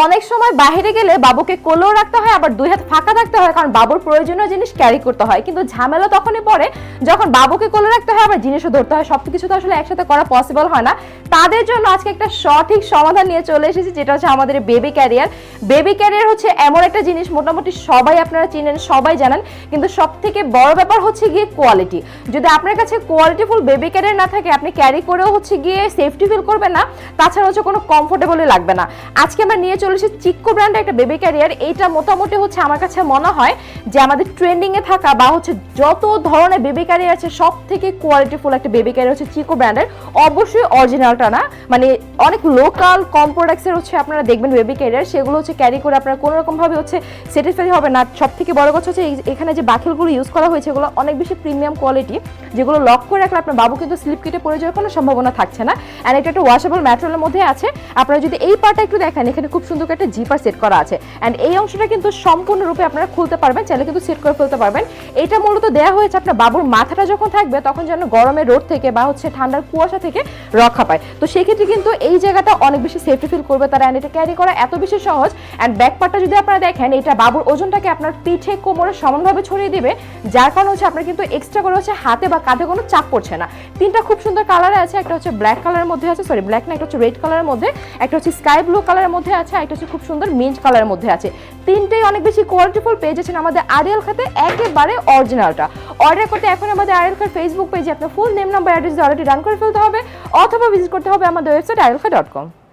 অনেক সময় বাইরে গেলে বাবুকে কোলেও রাখতে হয়, আবার দুই হাত ফাঁকা থাকতে হয়, কারণ বাবুর প্রয়োজনীয় জিনিস ক্যারি করতে হয়। কিন্তু ঝামেলা তখনই পড়ে যখন বাবুকে কোলে রাখতে হয়, আবার জিনিসও ধরতে হয়। সবকিছু তো আসলে একসাথে করা পসিবল হয় না। তাদের জন্য আজকে একটা সঠিক সমাধান নিয়ে চলে এসেছি, যেটা হচ্ছে আমাদের বেবি ক্যারিয়ার। বেবি ক্যারিয়ার হচ্ছে এমন একটা জিনিস, মোটামুটি সবাই আপনারা চিনেন, সবাই জানেন, কিন্তু সব থেকে বড় ব্যাপার হচ্ছে গিয়ে কোয়ালিটি। যদি আপনার কাছে কোয়ালিটিফুল বেবি ক্যারিয়ার না থাকে, আপনি ক্যারি করেও হচ্ছে গিয়ে সেফটি ফিল করবেন না, তাছাড়া হচ্ছে কোনো কমফোর্টেবলই লাগবে না। আজকে আমরা নিয়ে চলে এসেছি চিক্কো ব্র্যান্ডের একটা বেবি ক্যারিয়ার। এইটা মোটামুটি হচ্ছে আমার কাছে মনে হয় যে আমাদের ট্রেন্ডিং এ থাকা বা হচ্ছে যত ধরনের বেবি ক্যারিয়ার আছে সব থেকে কোয়ালিটিফুল একটা বেবি ক্যারিয়ার হচ্ছে চিক্কো ব্র্যান্ডের। অবশ্যই অরিজিনালটা না, মানে অনেক লোকাল কম প্রোডাক্টসের হচ্ছে আপনারা দেখবেন বেবি ক্যারিয়ার, সেগুলো হচ্ছে ক্যারি করে আপনারা কোনো রকম ভাবে হচ্ছে স্যাটিসফাই হবে না। সব থেকে বড় কথা হচ্ছে এখানে যে বাকিলগুলো ইউজ করা হয়েছে এগুলো অনেক বেশি প্রিমিয়াম কোয়ালিটি, যেগুলো লক করে রাখলে আপনার বাবু কিন্তু স্লিপ কেটে পড়ে যাওয়ার কোনো সম্ভাবনা থাকছে না। অ্যান্ড এটা একটা ওয়াশেবল ম্যাটেরিয়ালের মধ্যে আছে। আপনারা যদি এই পার্টটা একটু দেখেন, এখানে খুব সুন্দর একটা জিপার সেট করা আছে। অ্যান্ড এই অংশটা কিন্তু সম্পূর্ণরূপে আপনারা খুলতে পারবেন, চাইলে কিন্তু সেট করে ফেলতে পারবেন। এটা মূলত দেওয়া হয়েছে আপনার বাবুর মাথাটা যখন থাকবে তখন যেন গরমের রোদ থেকে বা হচ্ছে ঠান্ডার কুয়াশা থেকে রক্ষা পায়। তো সেক্ষেত্রে কিন্তু এই জায়গাটা অনেক বেশি সেফটি ফিল করবে তারা। অ্যান্ড এটা ক্যারি করা এত বেশি সহজ। অ্যান্ড ব্যাক পার্টটা যদি আপনারা দেখেন, এটা বাবুর ওজনটাকে আপনার পিঠে কোমরে সমানভাবে ছড়িয়ে দিবে, যার কারণে হচ্ছে আপনার কিন্তু এক্সট্রা করে হচ্ছে হাতে বা কাঁধে কোনো চাপ পড়ছে না। তিনটা খুব সুন্দর কালারে আছে, একটা হচ্ছে ব্ল্যাক কালারের মধ্যে আছে, সরি ব্ল্যাক না, একটা হচ্ছে রেড কালারের মধ্যে, একটা হচ্ছে স্কাই ব্লু কালারের মধ্যে আছে, একটা হচ্ছে খুব সুন্দর মিন্ট কালারের মধ্যে আছে। তিনটেই অনেক বেশি কোয়ালিটিফুল পেয়ে যাচ্ছেন আমাদের আরিয়াল খাতে, একেবারে অরিজিনালটা। অর্ডার করতে এখন আমাদের আরিয়াল খাত ফেসবুক পেজে আপনার full name number address already run করে ফেলতে হবে, অথবা ভিজিট করতে হবে আমাদের ওয়েবসাইট arielkha.com।